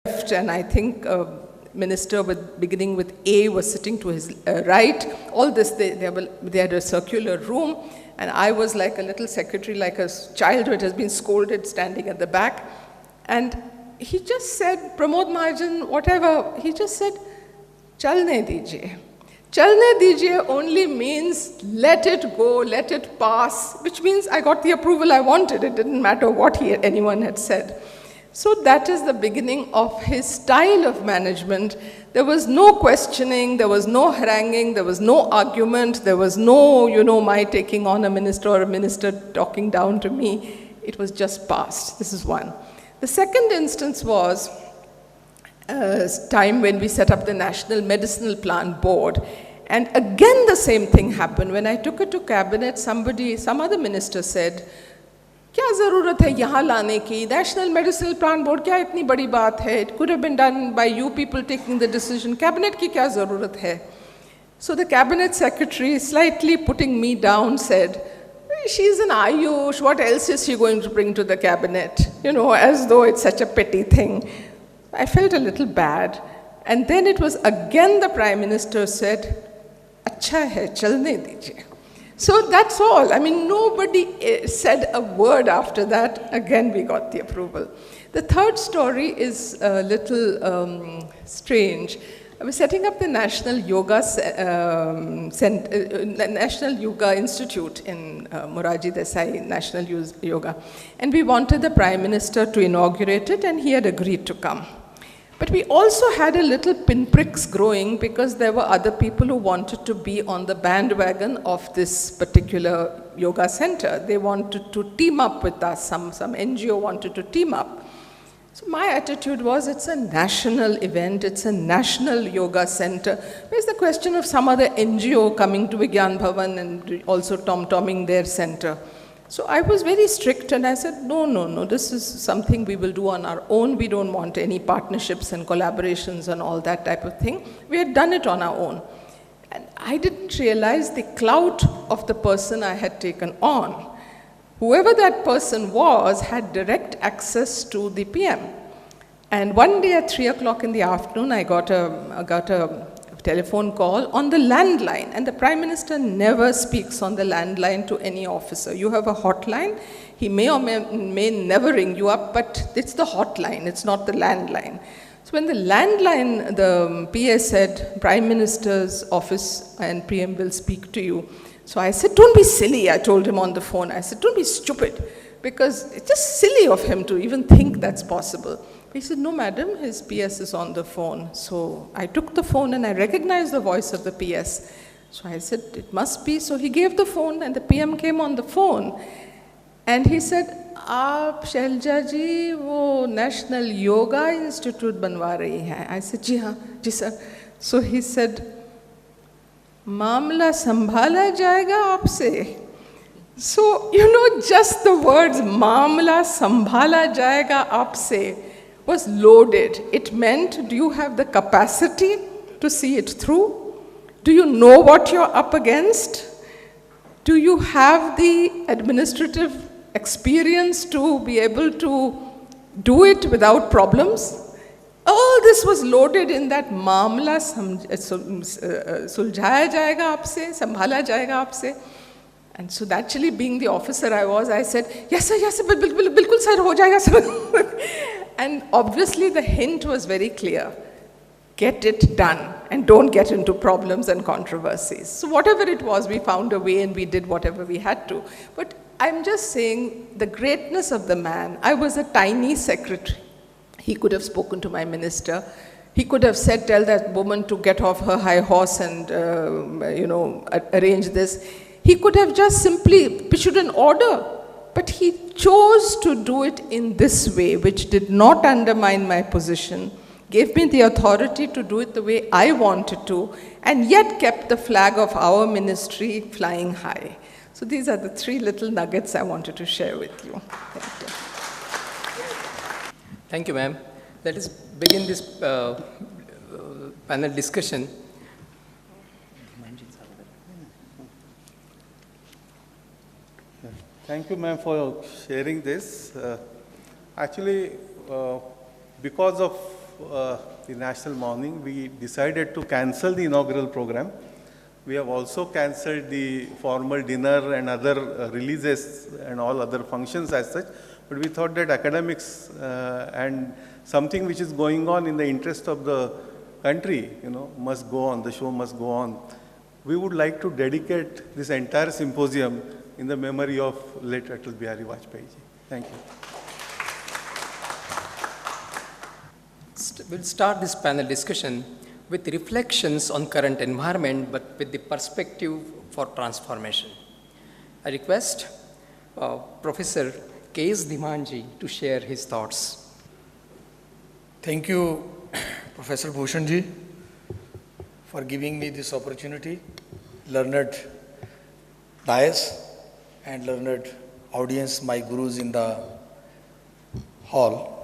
and I think minister beginning with A was sitting to his right. All this, they had a circular room, and I was like a little secretary, like a child who has been scolded, standing at the back. And he just said, Pramod Mahajan, whatever, he just said, Chalne dijiye. Chalne dijiye only means let it go, let it pass, which means I got the approval I wanted. It didn't matter what anyone had said. So that is the beginning of his style of management. There was no questioning, there was no haranguing, there was no argument, there was no, my taking on a minister or a minister talking down to me. It was just passed. This is one. The second instance was a time when we set up the National Medicinal Plant Board. And again the same thing happened. When I took it to cabinet, some other minister said, क्या ज़रूरत है यहाँ लाने की? National Medicinal Plant Board क्या इतनी बड़ी बात है? It could have been done by you people taking the decision. Cabinet की क्या ज़रूरत है? So the cabinet secretary, slightly putting me down, said, she's an AYUSH, what else is she going to bring to the cabinet? As though it's such a petty thing. I felt a little bad. And then it was again the Prime Minister said, अच्छा है, चलने दीजिए. So that's all. I mean, nobody said a word after that. Again, we got the approval. The third story is a little strange. I was setting up the National Yoga National Yoga Institute in Moraji Desai National Yoga. And we wanted the Prime Minister to inaugurate it, and he had agreed to come. But we also had a little pinpricks growing because there were other people who wanted to be on the bandwagon of this particular yoga center. They wanted to team up with us. Some NGO wanted to team up. So my attitude was, it's a national event, it's a national yoga center. Where's the question of some other NGO coming to Vigyan Bhavan and also tom-tomming their center? So I was very strict, and I said, no, this is something we will do on our own. We don't want any partnerships and collaborations and all that type of thing. We had done it on our own. And I didn't realize the clout of the person I had taken on. Whoever that person was had direct access to the PM. And one day at 3 o'clock in the afternoon, I got a telephone call on the landline, and the Prime Minister never speaks on the landline to any officer. You have a hotline, he may or may never ring you up, but it's the hotline, it's not the landline. So when the landline, the PA said, Prime Minister's office and PM will speak to you. So I said, don't be silly, I told him on the phone. I said, don't be stupid, because it's just silly of him to even think that's possible. He said, no, madam, his PS is on the phone. So I took the phone and I recognized the voice of the PS. So I said, it must be. So he gave the phone and the PM came on the phone. And he said, Aap, Shailaja ji, wo National Yoga Institute banwa rahi hai. I said, ji haan, ji sir. So he said, Mamla sambhala jayega aapse. So, just the words, Mamla sambhala jayega aapse, was loaded. It meant, do you have the capacity to see it through? Do you know what you're up against? Do you have the administrative experience to be able to do it without problems? All this was loaded in that मामला सुलझाया जाएगा आपसे, संभाला जाएगा आपसे. And so actually, being the officer I said, yes sir, bilkul sir, ho jayega sir. And obviously the hint was very clear. Get it done and don't get into problems and controversies. So whatever it was, we found a way and we did whatever we had to. But I'm just saying the greatness of the man. I was a tiny secretary. He could have spoken to my minister. He could have said, tell that woman to get off her high horse and, arrange this. He could have just simply issued an order. But he chose to do it in this way, which did not undermine my position, gave me the authority to do it the way I wanted to, and yet kept the flag of our ministry flying high. So these are the three little nuggets I wanted to share with you. Thank you. Thank you, ma'am. Let us begin this panel discussion. Thank you, ma'am, for sharing this. Actually, because of the National Morning, we decided to cancel the inaugural program. We have also cancelled the formal dinner and other releases and all other functions as such. But we thought that academics and something which is going on in the interest of the country, must go on, the show must go on. We would like to dedicate this entire symposium in the memory of late Atal Bihari Vajpayee ji. Thank you. We'll start this panel discussion with reflections on current environment, but with the perspective for transformation. I request Professor K.S. Dhiman ji to share his thoughts. Thank you, Professor Bhushan ji, for giving me this opportunity. Learned dais and learned audience, my gurus in the hall.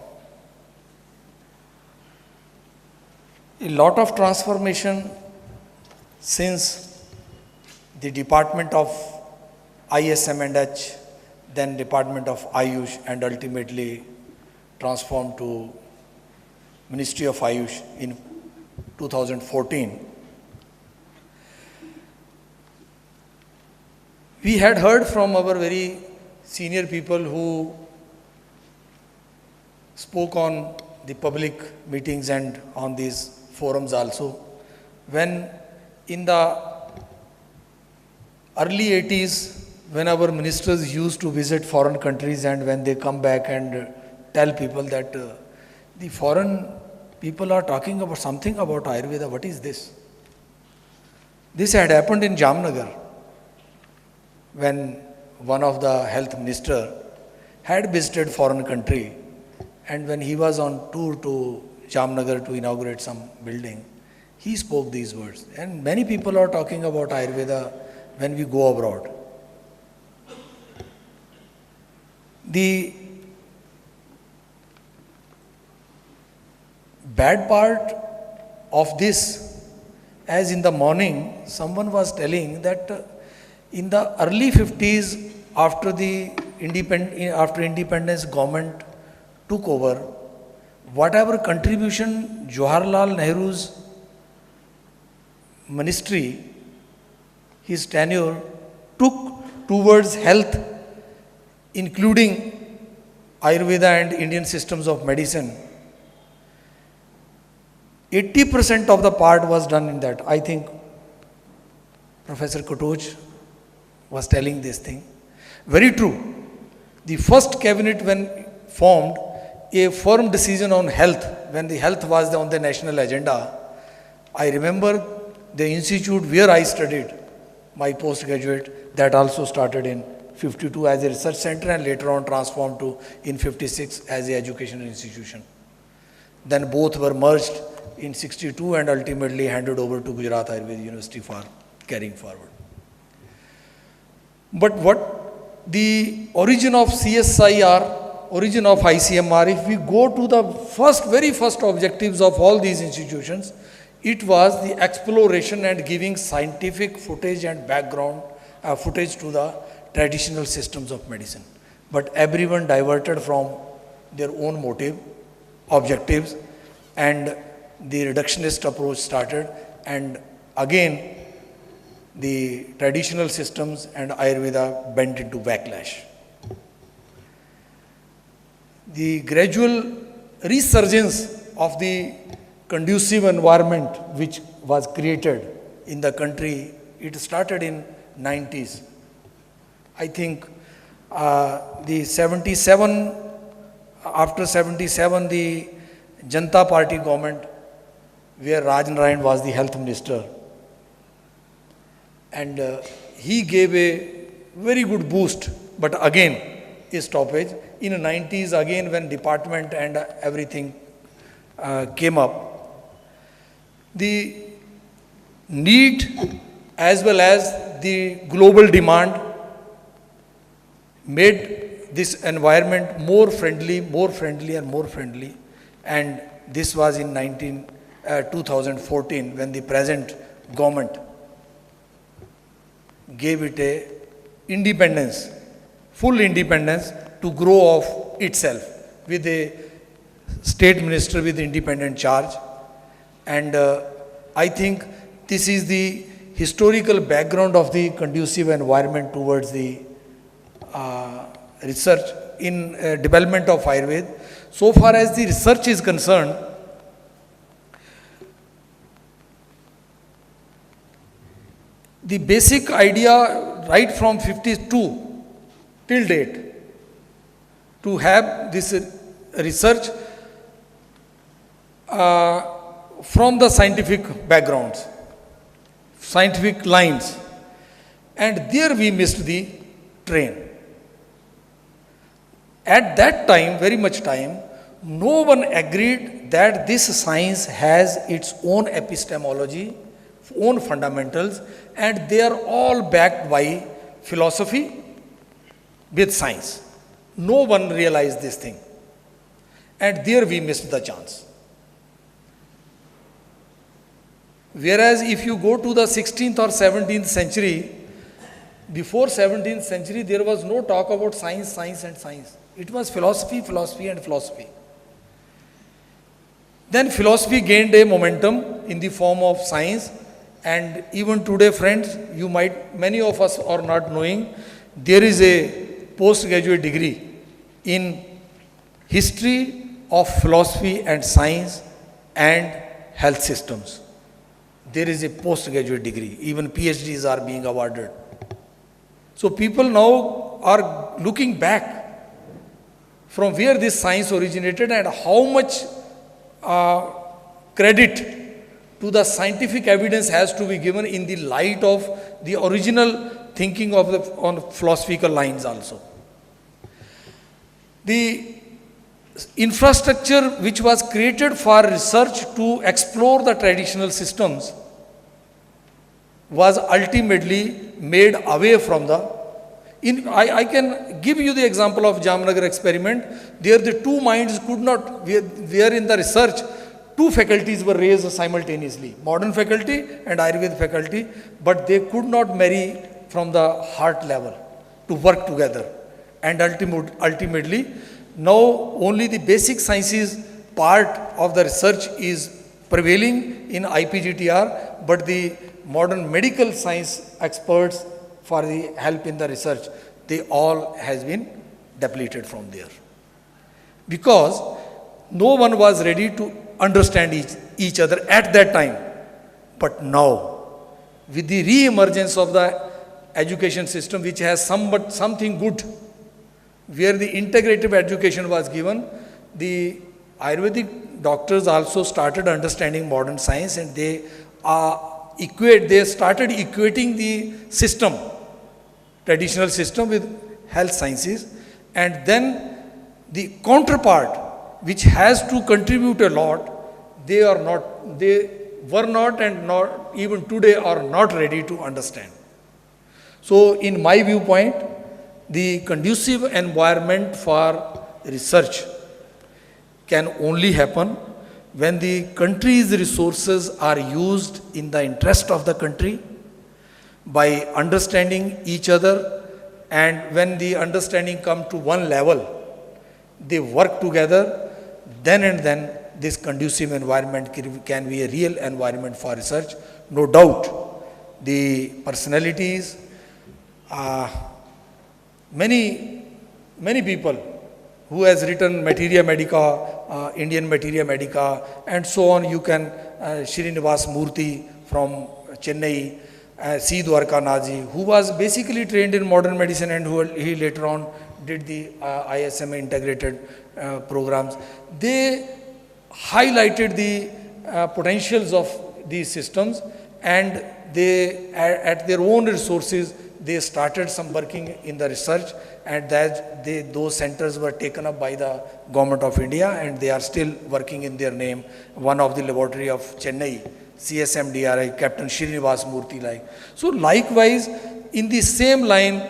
A lot of transformation since the Department of ISM&H, then Department of AYUSH, and ultimately transformed to Ministry of AYUSH in 2014. We had heard from our very senior people who spoke on the public meetings and on these forums also, when in the early 80s, when our ministers used to visit foreign countries and when they come back and tell people that the foreign people are talking about something about Ayurveda, what is this? This had happened in Jamnagar when one of the health minister had visited foreign country, and when he was on tour to Jamnagar to inaugurate some building, he spoke these words. And many people are talking about Ayurveda when we go abroad. The bad part of this, as in the morning, someone was telling that in the early 50s, after independence, government took over, whatever contribution Jawaharlal Nehru's ministry, his tenure, took towards health, including Ayurveda and Indian systems of medicine, 80% of the part was done in that. I think Professor Katoch was telling this thing. Very true. The first cabinet when formed, a firm decision on health, when the health was on the national agenda. I remember the institute where I studied my postgraduate, that also started in 52 as a research center and later on transformed to in 56 as an educational institution. Then both were merged in 62 and ultimately handed over to Gujarat Ayurveda University for carrying forward. But what the origin of CSIR, origin of ICMR, if we go to the very first objectives of all these institutions, it was the exploration and giving scientific footage and background footage to the traditional systems of medicine. But everyone diverted from their own motive, objectives, and the reductionist approach started, and again the traditional systems and Ayurveda bent into backlash. The gradual resurgence of the conducive environment which was created in the country, it started in 90s. I think the 77, after 77, the Janata Party government, where Raj Narayan was the health minister, and he gave a very good boost, but again a stoppage. In the 90s, again when department and everything came up, the need as well as the global demand made this environment more friendly and more friendly, and this was in 2014 when the present government gave it a independence, full independence to grow of itself with a state minister with independent charge. And I think this is the historical background of the conducive environment towards the research in development of Ayurveda. So far as the research is concerned, the basic idea right from 52 till date to have this research from the scientific backgrounds, scientific lines, and there we missed the train. At that time, very much time, no one agreed that this science has its own epistemology, own fundamentals, and they are all backed by philosophy with science. No one realized this thing. And there we missed the chance. Whereas if you go to the 16th or 17th century, before 17th century, there was no talk about science, science and science. It was philosophy, philosophy and philosophy. Then philosophy gained a momentum in the form of science, and even today, friends, you might, many of us are not knowing, there is a postgraduate degree in history of philosophy and science and health systems. There is a postgraduate degree, even PhDs are being awarded. So people now are looking back from where this science originated and how much credit to the scientific evidence has to be given in the light of the original thinking of the on philosophical lines also. The infrastructure which was created for research to explore the traditional systems was ultimately made away from the I can give you the example of Jamnagar experiment. There the two minds could not, where in the research, two faculties were raised simultaneously, modern faculty and Ayurveda faculty, but they could not marry from the heart level to work together. And ultimately, now only the basic sciences part of the research is prevailing in IPGTR, but the modern medical science experts for the help in the research, they all has been depleted from there. Because no one was ready to understand each other at that time. But now, with the re-emergence of the education system, which has something good, where the integrative education was given, the Ayurvedic doctors also started understanding modern science, and they started equating the system, traditional system, with health sciences. And then the counterpart, which has to contribute a lot, they were not and not even today are not ready to understand. So in my viewpoint, the conducive environment for research can only happen when the country's resources are used in the interest of the country, by understanding each other, and when the understanding comes to one level, they work together, then and then this conducive environment can be a real environment for research. No doubt, the personalities, many people who has written Materia Medica, Indian Materia Medica, and so on. You can, Srinivas Murthy from Chennai, C. Dwarka Naji, who was basically trained in modern medicine and he later on did the ISM integrated programs. They highlighted the potentials of these systems, and they, at their own resources, they started some working in the research, and those centers were taken up by the Government of India, and they are still working in their name. One of the laboratory of Chennai, CSMDRI, Captain Srinivas Murthy like. So likewise, in the same line,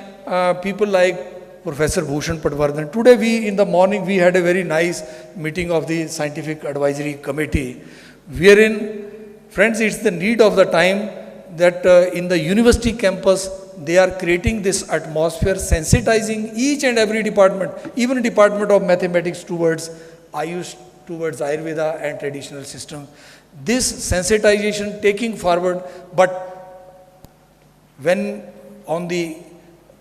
people like Professor Bhushan Patwardhan. Today in the morning, we had a very nice meeting of the Scientific Advisory Committee, wherein, friends, it's the need of the time that in the university campus, they are creating this atmosphere, sensitizing each and every department, even Department of Mathematics towards AYUSH towards Ayurveda and traditional system. This sensitization taking forward, but when on the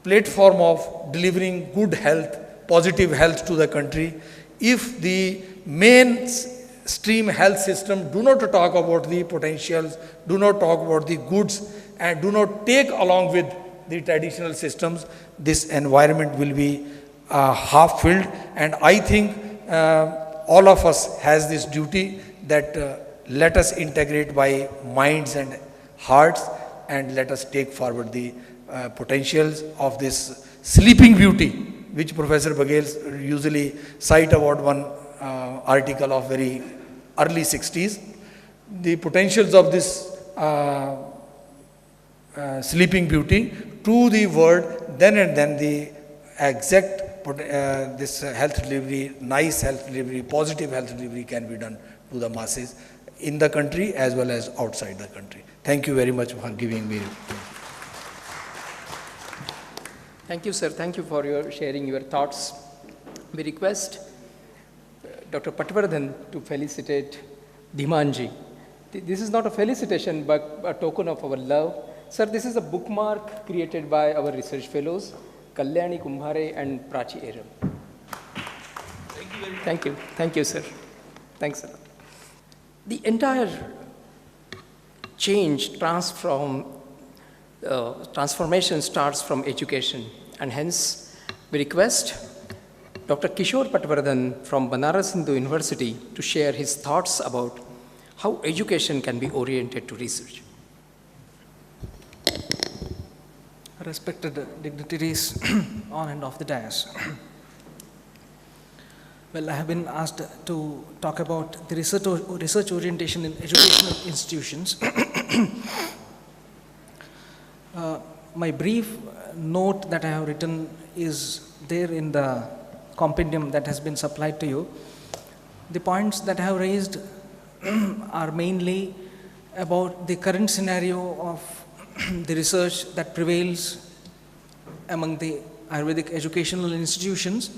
platform of delivering good health, positive health to the country, if the mainstream health system do not talk about the potentials, do not talk about the goods, and do not take along with the traditional systems, this environment will be half filled. And I think all of us has this duty that let us integrate by minds and hearts, and let us take forward the potentials of this sleeping beauty, which Professor Baghel usually cite about one article of very early 60s. The potentials of this sleeping beauty to the word, then and then the exact this health delivery, nice health delivery, positive health delivery can be done to the masses in the country as well as outside the country. Thank you very much for giving me. Thank you, sir. Thank you for your sharing your thoughts. We request Dr. Patwardhan to felicitate Dhimanji. This is not a felicitation, but a token of our love. Sir, this is a bookmark created by our research fellows, Kalyani Kumbhare and Prachi Eram. Thank you very much. Thank you. Thank you, sir. Thanks a lot. The entire change, transformation starts from education, and hence we request Dr. Kishor Patwardhan from Banaras Hindu University to share his thoughts about how education can be oriented to research. Respected dignitaries on and off the dais. Well, I have been asked to talk about the research orientation in educational institutions. My brief note that I have written is there in the compendium that has been supplied to you. The points that I have raised are mainly about the current scenario of the research that prevails among the Ayurvedic educational institutions.